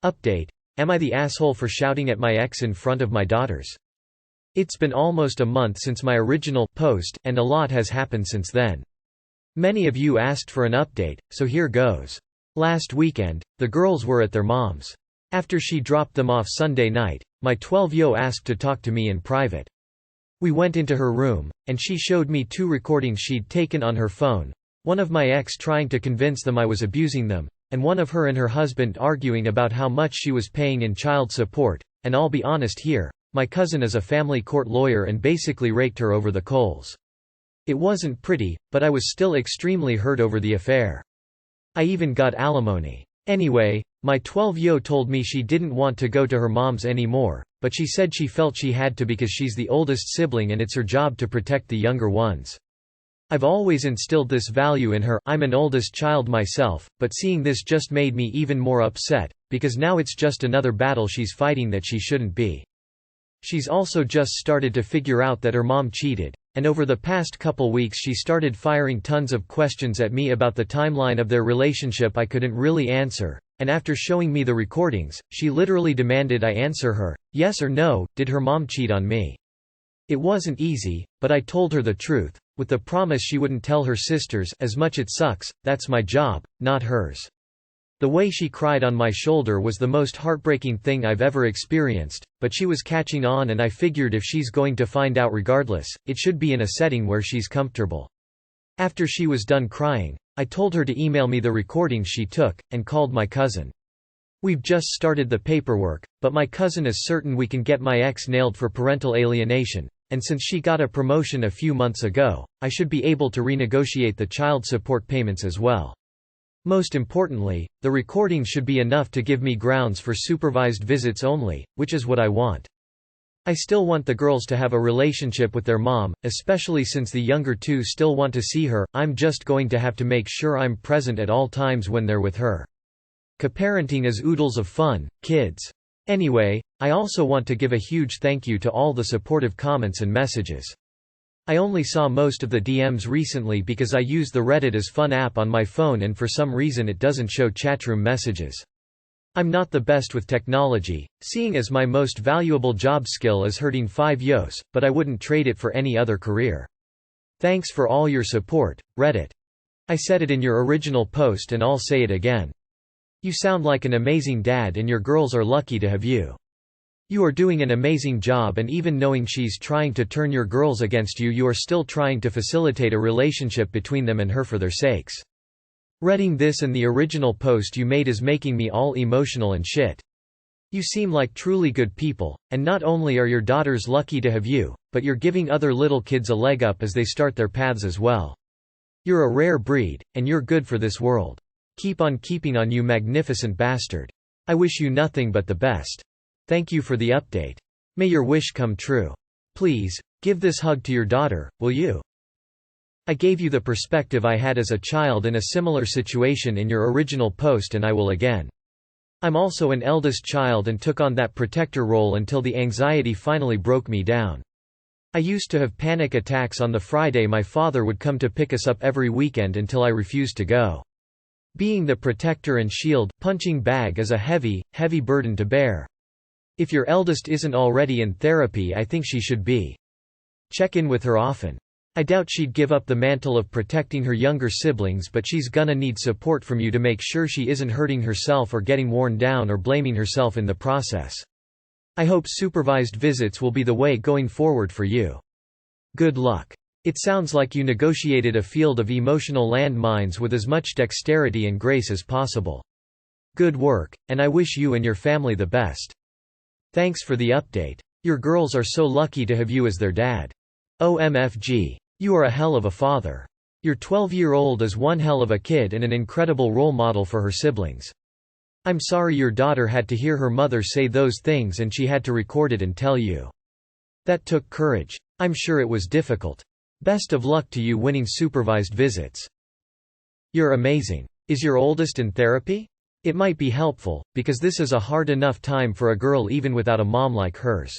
Update. Am I the asshole for shouting at my ex in front of my daughters? It's been almost a month since my original post, and a lot has happened since then. Many of you asked for an update, so here goes. Last weekend, the girls were at their mom's. After she dropped them off Sunday night, my 12-year-old asked to talk to me in private. We went into her room, and she showed me 2 recordings she'd taken on her phone, one of my ex trying to convince them I was abusing them, and one of her and her husband arguing about how much she was paying in child support, and I'll be honest here, my cousin is a family court lawyer and basically raked her over the coals. It wasn't pretty, but I was still extremely hurt over the affair. I even got alimony. Anyway, my 12-year-old told me she didn't want to go to her mom's anymore, but she said she felt she had to because she's the oldest sibling and it's her job to protect the younger ones. I've always instilled this value in her. I'm an oldest child myself, but seeing this just made me even more upset, because now it's just another battle she's fighting that she shouldn't be. She's also just started to figure out that her mom cheated, and over the past couple weeks she started firing tons of questions at me about the timeline of their relationship I couldn't really answer, and after showing me the recordings, she literally demanded I answer her, yes or no, did her mom cheat on me? It wasn't easy, but I told her the truth, with the promise she wouldn't tell her sisters. As much it sucks, that's my job, not hers. The way she cried on my shoulder was the most heartbreaking thing I've ever experienced, but she was catching on and I figured if she's going to find out regardless, it should be in a setting where she's comfortable. After she was done crying, I told her to email me the recordings she took, and called my cousin. We've just started the paperwork, but my cousin is certain we can get my ex nailed for parental alienation, and since she got a promotion a few months ago, I should be able to renegotiate the child support payments as well. Most importantly, the recording should be enough to give me grounds for supervised visits only, which is what I want. I still want the girls to have a relationship with their mom, especially since the younger 2 still want to see her. I'm just going to have to make sure I'm present at all times when they're with her. Co-parenting is oodles of fun, kids. Anyway, I also want to give a huge thank you to all the supportive comments and messages. I only saw most of the DMs recently because I use the Reddit as Fun app on my phone and for some reason it doesn't show chatroom messages. I'm not the best with technology, seeing as my most valuable job skill is herding 5 yos, but I wouldn't trade it for any other career. Thanks for all your support, Reddit. I said it in your original post and I'll say it again. You sound like an amazing dad and your girls are lucky to have you. You are doing an amazing job, and even knowing she's trying to turn your girls against you, you are still trying to facilitate a relationship between them and her for their sakes. Reading this and the original post you made is making me all emotional and shit. You seem like truly good people, and not only are your daughters lucky to have you, but you're giving other little kids a leg up as they start their paths as well. You're a rare breed, and you're good for this world. Keep on keeping on, you magnificent bastard. I wish you nothing but the best. Thank you for the update. May your wish come true. Please, give this hug to your daughter, will you? I gave you the perspective I had as a child in a similar situation in your original post, and I will again. I'm also an eldest child and took on that protector role until the anxiety finally broke me down. I used to have panic attacks on the Friday my father would come to pick us up every weekend until I refused to go. Being the protector and shield, punching bag is a heavy, heavy burden to bear. If your eldest isn't already in therapy, I think she should be. Check in with her often. I doubt she'd give up the mantle of protecting her younger siblings, but she's gonna need support from you to make sure she isn't hurting herself or getting worn down or blaming herself in the process. I hope supervised visits will be the way going forward for you. Good luck. It sounds like you negotiated a field of emotional landmines with as much dexterity and grace as possible. Good work, and I wish you and your family the best. Thanks for the update. Your girls are so lucky to have you as their dad. OMFG. You are a hell of a father. Your 12-year-old is one hell of a kid and an incredible role model for her siblings. I'm sorry your daughter had to hear her mother say those things and she had to record it and tell you. That took courage. I'm sure it was difficult. Best of luck to you winning supervised visits. You're amazing. Is your oldest in therapy? It might be helpful, because this is a hard enough time for a girl even without a mom like hers.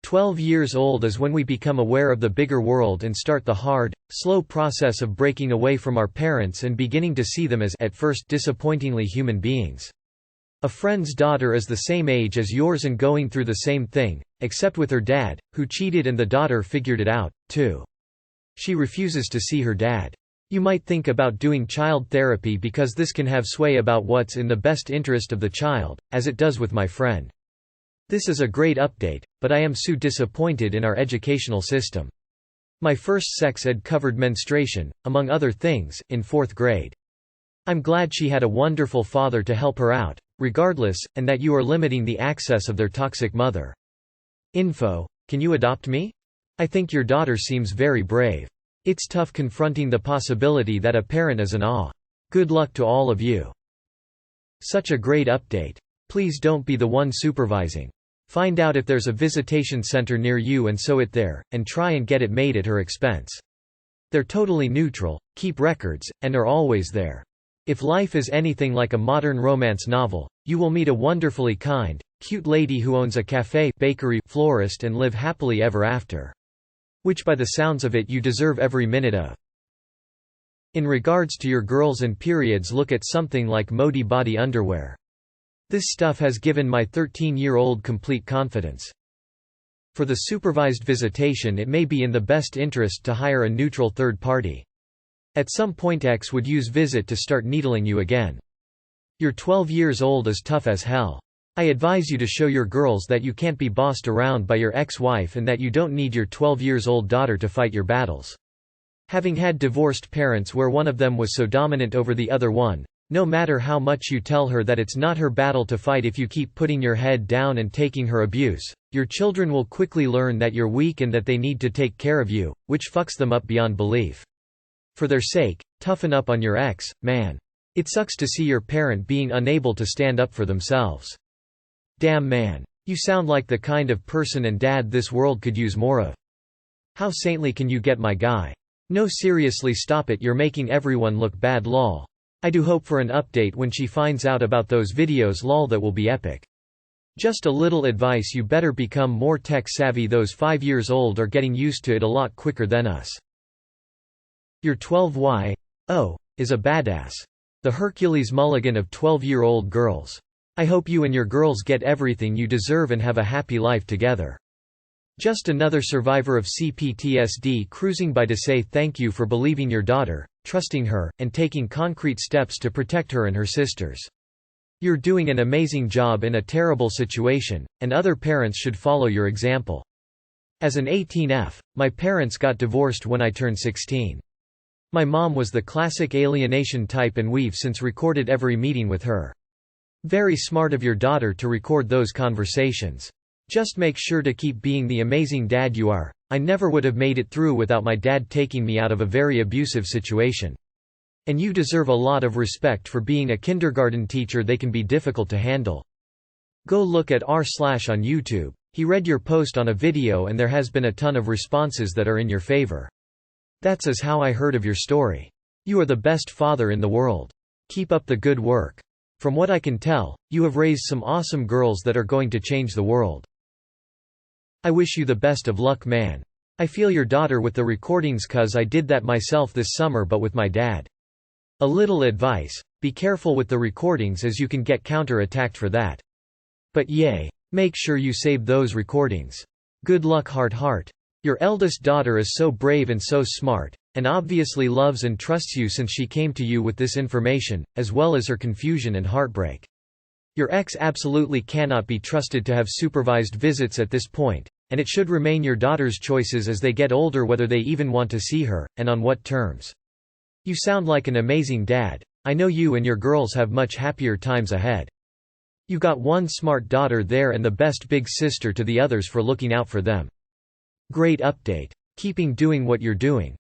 12 years old is when we become aware of the bigger world and start the hard, slow process of breaking away from our parents and beginning to see them as, at first, disappointingly human beings. A friend's daughter is the same age as yours and going through the same thing, except with her dad, who cheated and the daughter figured it out, too. She refuses to see her dad. You might think about doing child therapy because this can have sway about what's in the best interest of the child, as it does with my friend. This is a great update, but I am so disappointed in our educational system. My first sex ed covered menstruation, among other things, in 4th grade. I'm glad she had a wonderful father to help her out, regardless, and that you are limiting the access of their toxic mother. Info: can you adopt me? I think your daughter seems very brave. It's tough confronting the possibility that a parent is an awe. Good luck to all of you. Such a great update. Please don't be the one supervising. Find out if there's a visitation center near you and sew it there, and try and get it made at her expense. They're totally neutral, keep records, and are always there. If life is anything like a modern romance novel, you will meet a wonderfully kind, cute lady who owns a cafe, bakery, florist and live happily ever after. Which by the sounds of it you deserve every minute of. In regards to your girls and periods, look at something like Modi body underwear. This stuff has given my 13-year-old complete confidence. For the supervised visitation, it may be in the best interest to hire a neutral third party. At some point X would use Visit to start needling you again. You're 12 years old is tough as hell. I advise you to show your girls that you can't be bossed around by your ex-wife and that you don't need your 12-years-old daughter to fight your battles. Having had divorced parents where one of them was so dominant over the other one, no matter how much you tell her that it's not her battle to fight, if you keep putting your head down and taking her abuse, your children will quickly learn that you're weak and that they need to take care of you, which fucks them up beyond belief. For their sake, toughen up on your ex, man. It sucks to see your parent being unable to stand up for themselves. Damn man. You sound like the kind of person and dad this world could use more of. How saintly can you get, my guy? No, seriously, stop it, you're making everyone look bad, lol. I do hope for an update when she finds out about those videos, lol, that will be epic. Just a little advice, you better become more tech savvy, those 5 years old are getting used to it a lot quicker than us. Your 12Y is a badass. The Hercules Mulligan of 12-year-old girls. I hope you and your girls get everything you deserve and have a happy life together. Just another survivor of CPTSD cruising by to say thank you for believing your daughter, trusting her, and taking concrete steps to protect her and her sisters. You're doing an amazing job in a terrible situation, and other parents should follow your example. As an 18F, my parents got divorced when I turned 16. My mom was the classic alienation type and we've since recorded every meeting with her. Very smart of your daughter to record those conversations. Just make sure to keep being the amazing dad you are. I never would have made it through without my dad taking me out of a very abusive situation. And you deserve a lot of respect for being a kindergarten teacher. They can be difficult to handle. Go look at r/ on YouTube. He read your post on a video and there has been a ton of responses that are in your favor. That's as how I heard of your story. You are the best father in the world. Keep up the good work. From what I can tell, you have raised some awesome girls that are going to change the world. I wish you the best of luck, man. I feel your daughter with the recordings cuz I did that myself this summer but with my dad. A little advice, be careful with the recordings as you can get counter-attacked for that. But yay. Make sure you save those recordings. Good luck, heart. Your eldest daughter is so brave and so smart, and obviously loves and trusts you since she came to you with this information, as well as her confusion and heartbreak. Your ex absolutely cannot be trusted to have supervised visits at this point, and it should remain your daughter's choices as they get older whether they even want to see her, and on what terms. You sound like an amazing dad. I know you and your girls have much happier times ahead. You got one smart daughter there and the best big sister to the others for looking out for them. Great update. Keeping doing what you're doing.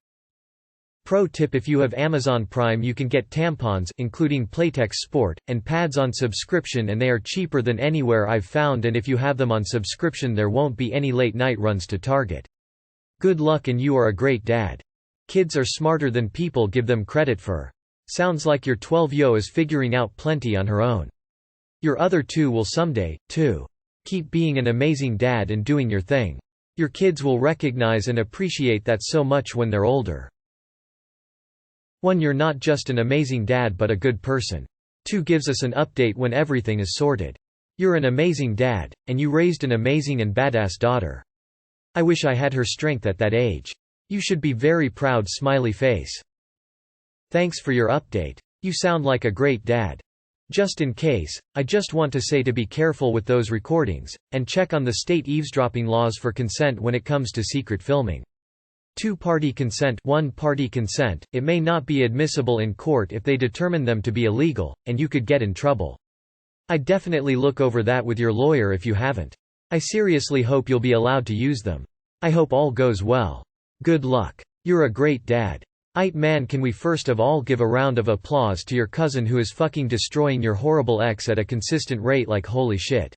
Pro tip: if you have Amazon Prime you can get tampons including Playtex Sport, and pads on subscription and they are cheaper than anywhere I've found, and if you have them on subscription there won't be any late night runs to Target. Good luck and you are a great dad. Kids are smarter than people give them credit for. Sounds like your 12-yo is figuring out plenty on her own. Your other two will someday, too. Keep being an amazing dad and doing your thing. Your kids will recognize and appreciate that so much when they're older. 1. You're not just an amazing dad but a good person. 2 gives us an update when everything is sorted. You're an amazing dad, and you raised an amazing and badass daughter. I wish I had her strength at that age. You should be very proud, smiley face. Thanks for your update. You sound like a great dad. Just in case, I just want to say to be careful with those recordings, and check on the state eavesdropping laws for consent when it comes to secret filming. 2-party consent, 1-party consent, it may not be admissible in court if they determine them to be illegal, and you could get in trouble. I'd definitely look over that with your lawyer if you haven't. I seriously hope you'll be allowed to use them. I hope all goes well. Good luck. You're a great dad. Man, can we first of all give a round of applause to your cousin who is fucking destroying your horrible ex at a consistent rate like holy shit.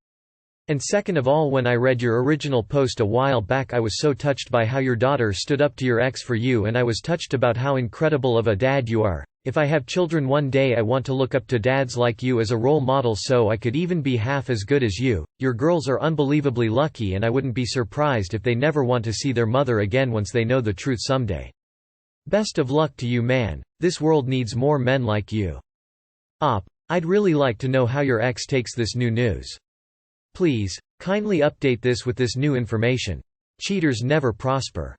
And second of all, when I read your original post a while back, I was so touched by how your daughter stood up to your ex for you, and I was touched about how incredible of a dad you are. If I have children one day, I want to look up to dads like you as a role model so I could even be half as good as you. Your girls are unbelievably lucky, and I wouldn't be surprised if they never want to see their mother again once they know the truth someday. Best of luck to you, man. This world needs more men like you. I'd really like to know how your ex takes this new news. Please, kindly update this with this new information. Cheaters never prosper.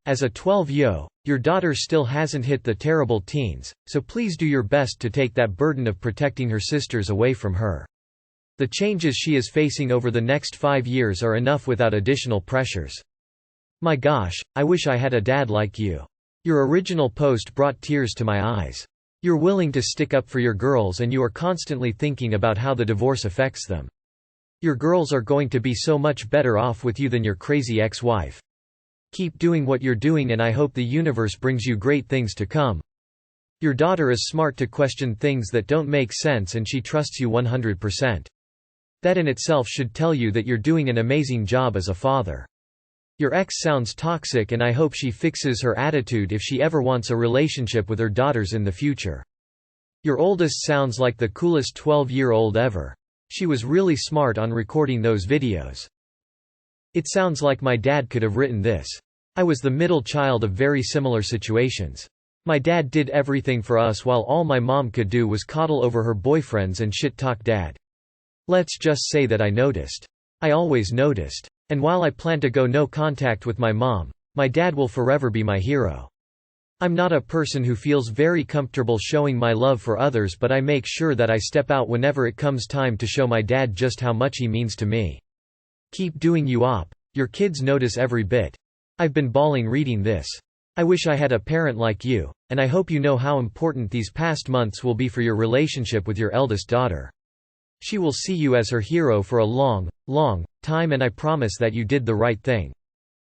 As a 12-yo, your daughter still hasn't hit the terrible teens, so please do your best to take that burden of protecting her sisters away from her. The changes she is facing over the next 5 years are enough without additional pressures. My gosh, I wish I had a dad like you. Your original post brought tears to my eyes. You're willing to stick up for your girls, and you are constantly thinking about how the divorce affects them. Your girls are going to be so much better off with you than your crazy ex-wife. Keep doing what you're doing, and I hope the universe brings you great things to come. Your daughter is smart to question things that don't make sense, and she trusts you 100%. That in itself should tell you that you're doing an amazing job as a father. Your ex sounds toxic, and I hope she fixes her attitude if she ever wants a relationship with her daughters in the future. Your oldest sounds like the coolest 12-year-old ever. She was really smart on recording those videos. It sounds like my dad could have written this. I was the middle child of very similar situations. My dad did everything for us while all my mom could do was coddle over her boyfriends and shit-talk dad. Let's just say that I noticed. I always noticed. And while I plan to go no contact with my mom, my dad will forever be my hero. I'm not a person who feels very comfortable showing my love for others, but I make sure that I step out whenever it comes time to show my dad just how much he means to me. Keep doing you op. Your kids notice every bit. I've been bawling reading this. I wish I had a parent like you, and I hope you know how important these past months will be for your relationship with your eldest daughter. She will see you as her hero for a long, long time, and I promise that you did the right thing.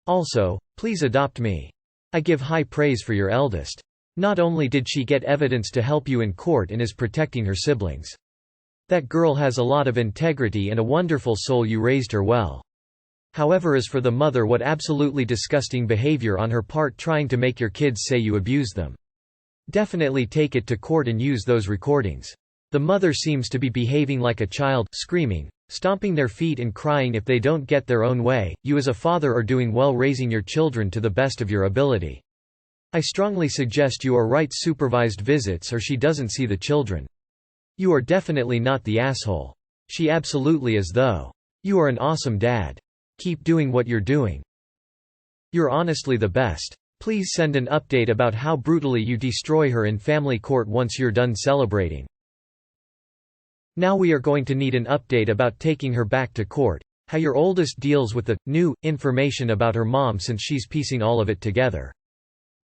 Also, please adopt me. I give high praise for your eldest. Not only did she get evidence to help you in court and is protecting her siblings. That girl has a lot of integrity and a wonderful soul. You raised her well. However, as for the mother, what absolutely disgusting behavior on her part, trying to make your kids say you abused them. Definitely take it to court and use those recordings. The mother seems to be behaving like a child, screaming, stomping their feet and crying if they don't get their own way. You as a father are doing well raising your children to the best of your ability. I strongly suggest you write supervised visits or she doesn't see the children. You are definitely not the asshole. She absolutely is though. You are an awesome dad. Keep doing what you're doing. You're honestly the best. Please send an update about how brutally you destroy her in family court once you're done celebrating. Now we are going to need an update about taking her back to court, how your oldest deals with the new information about her mom since she's piecing all of it together.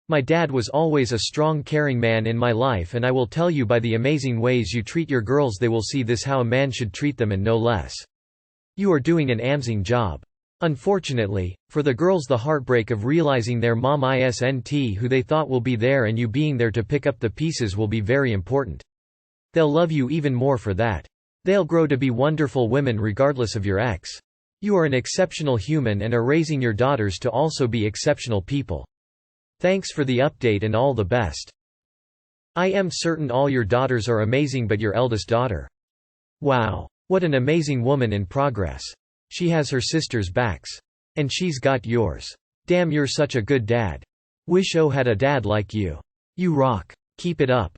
My dad was always a strong, caring man in my life, and I will tell you by the amazing ways you treat your girls they will see this how a man should treat them and no less. You are doing an amazing job. Unfortunately, for the girls, the heartbreak of realizing their mom isn't who they thought will be there and you being there to pick up the pieces will be very important. They'll love you even more for that. They'll grow to be wonderful women regardless of your ex. You are an exceptional human and are raising your daughters to also be exceptional people. Thanks for the update and all the best. I am certain all your daughters are amazing, but your eldest daughter. Wow. What an amazing woman in progress. She has her sister's backs. And she's got yours. Damn, you're such a good dad. Wish I had a dad like you. You rock. Keep it up.